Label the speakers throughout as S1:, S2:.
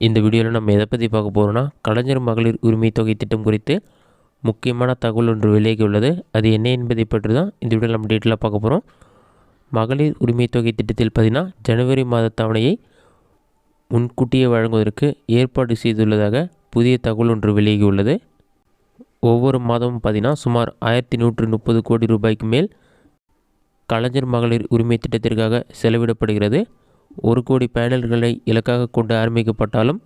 S1: இந்த வீடியோவில் நம்ம எதை பற்றி பார்க்க போகிறோம்னா கலைஞர் மகளிர் உரிமை தொகை திட்டம் குறித்து முக்கியமான தகவல் ஒன்று வெளியாகி உள்ளது. அது என்ன என்பதை பற்றி தான் இந்த வீடியோவில் நம்ம டீட்டெயிலாக பார்க்க போகிறோம். மகளிர் உரிமை தொகை திட்டத்தில் பார்த்திங்கன்னா ஜனவரி மாத தவணையை முன்கூட்டியே வழங்குவதற்கு ஏற்பாடு செய்துள்ளதாக புதிய தகவல் ஒன்று வெளியாகி உள்ளது. ஒவ்வொரு மாதமும் பார்த்திங்கன்னா சுமார் 1130 கோடி ரூபாய்க்கு மேல் கலைஞர் மகளிர் உரிமை திட்டத்திற்காக செலவிடப்படுகிறது. 1 கோடி பயனர்களை இலக்காக கொண்டு ஆரம்பிக்கப்பட்டாலும்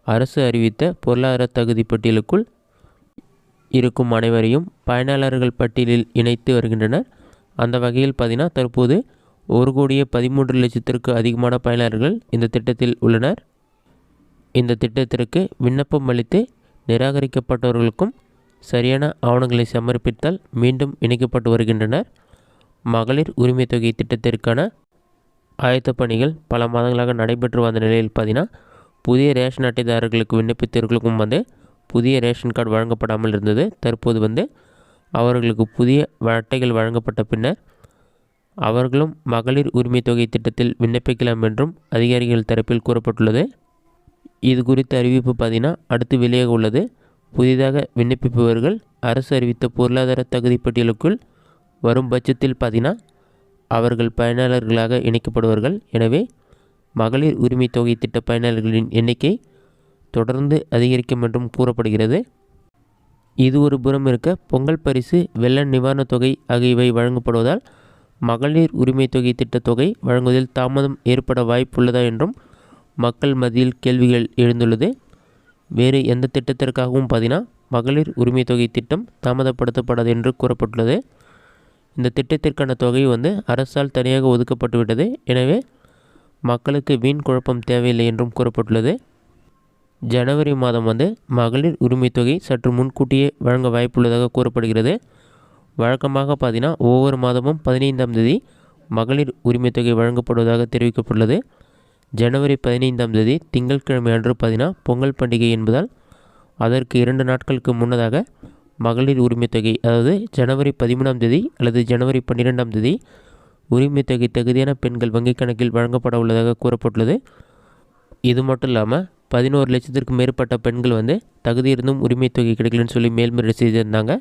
S1: அரசு அறிவித்த பொருளாதார தகுதி பட்டியலுக்குள் இருக்கும் அனைவரையும் பயனாளர்கள் பட்டியலில் இணைத்து வருகின்றனர். அந்த வகையில் பார்த்தீங்கன்னா தற்போது 1,13,00,000த்திற்கு அதிகமான பயனாளர்கள் இந்த திட்டத்தில் உள்ளனர். இந்த திட்டத்திற்கு விண்ணப்பம் அளித்து நிராகரிக்கப்பட்டவர்களுக்கும் சரியான ஆவணங்களை சமர்ப்பித்தால் மீண்டும் இணைக்கப்பட்டு வருகின்றனர். மகளிர் உரிமை தொகை திட்டத்திற்கான ஆயத்த பணிகள் பல மாதங்களாக நடைபெற்று வந்த நிலையில் பார்த்தீங்கன்னா புதிய ரேஷன் அட்டைதாரர்களுக்கு விண்ணப்பித்தவர்களுக்கும் புதிய ரேஷன் கார்டு வழங்கப்படாமல் இருந்தது. தற்போது அவர்களுக்கு புதிய அட்டைகள் வழங்கப்பட்ட பின்னர் அவர்களும் மகளிர் உரிமை தொகை திட்டத்தில் விண்ணப்பிக்கலாம் என்றும் அதிகாரிகள் தரப்பில் கூறப்பட்டுள்ளது. இது குறித்த அறிவிப்பு பார்த்தீங்கன்னா அடுத்து வெளியாக உள்ளது. புதிதாக விண்ணப்பிப்பவர்கள் அரசு அறிவித்த பொருளாதார தகுதி பட்டியலுக்குள் வரும் பட்சத்தில் பார்த்தீங்கன்னா அவர்கள் பயனாளர்களாக இணைக்கப்படுவார்கள். எனவே மகளிர் உரிமை தொகை திட்ட பயனாளர்களின் எண்ணிக்கை தொடர்ந்து அதிகரிக்கும் என்றும் கூறப்படுகிறது. இது ஒரு புறம் இருக்க பொங்கல் பரிசு, வெள்ள நிவாரணத் தொகை ஆகியவை வழங்கப்படுவதால் மகளிர் உரிமை தொகை திட்ட தொகை வழங்குவதில் தாமதம் ஏற்பட வாய்ப்புள்ளதா என்றும் மக்கள் மத்தியில் கேள்விகள் எழுந்துள்ளது. வேறு எந்த திட்டத்திற்காகவும் பார்த்தீங்கன்னா மகளிர் உரிமை தொகை திட்டம் தாமதப்படுத்தப்படாது என்று கூறப்பட்டுள்ளது. இந்த திட்டத்திற்கான தொகை அரசால் தனியாக ஒதுக்கப்பட்டுவிட்டது. எனவே மக்களுக்கு வீண் குழப்பம் தேவையில்லை என்றும் கூறப்பட்டுள்ளது. ஜனவரி மாதம் மகளிர் உரிமை தொகை சற்று முன்கூட்டியே வழங்க வாய்ப்புள்ளதாக கூறப்படுகிறது. வழக்கமாக பார்த்தீங்கன்னா ஒவ்வொரு மாதமும் 15ஆம் தேதி மகளிர் உரிமை தொகை வழங்கப்படுவதாக தெரிவிக்கப்பட்டுள்ளது. ஜனவரி 15ஆம் தேதி திங்கட்கிழமை அன்று பார்த்தீங்கன்னா பொங்கல் பண்டிகை என்பதால் அதற்கு 2 நாட்களுக்கு முன்னதாக மகளிர் உரிமை தொகை, அதாவது ஜனவரி 13ஆம் தேதி அல்லது ஜனவரி 12ஆம் தேதி உரிமை தொகை தகுதியான பெண்கள் வங்கிக் கணக்கில் வழங்கப்பட உள்ளதாக கூறப்பட்டுள்ளது. இது மட்டும் இல்லாமல் 11 லட்சத்திற்கு மேற்பட்ட பெண்கள் தகுதி இருந்தும் உரிமை தொகை கிடைக்கலன்னு சொல்லி மேல்முறையீடு செய்திருந்தாங்க.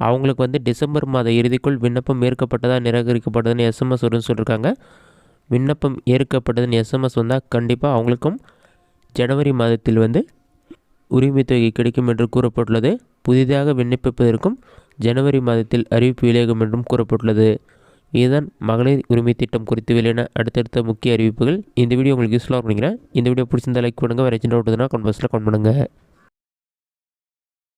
S1: அவங்களுக்கு டிசம்பர் மாத இறுதிக்குள் விண்ணப்பம் ஏற்கப்பட்டதா நிராகரிக்கப்பட்டதுன்னு எஸ்எம்எஸ் வரும்னு சொல்லியிருக்காங்க. விண்ணப்பம் ஏற்கப்பட்டதுன்னு எஸ்எம்எஸ் வந்தால் கண்டிப்பாக அவங்களுக்கும் ஜனவரி மாதத்தில் உரிமை தொகை கிடைக்கும் என்று கூறப்பட்டுள்ளது. புதிதாக விண்ணப்பிப்பதற்கும் ஜனவரி மாதத்தில் அறிவிப்பு வெளியாகும் என்றும் கூறப்பட்டுள்ளது. இதுதான் மகளிர் உரிமை திட்டம் குறித்து வெளியான அடுத்தடுத்த முக்கிய அறிவிப்புகள். இந்த வீடியோ உங்களுக்கு யூஸ்ஃபுல்லாக நினைக்கிறேன். இந்த வீடியோ பிடிச்சிருந்தா லைக் பண்ணுங்கள். வேறு சின்ன டவுட் கமெண்ட் பாக்ஸில் கமெண்ட் பண்ணுங்கள்.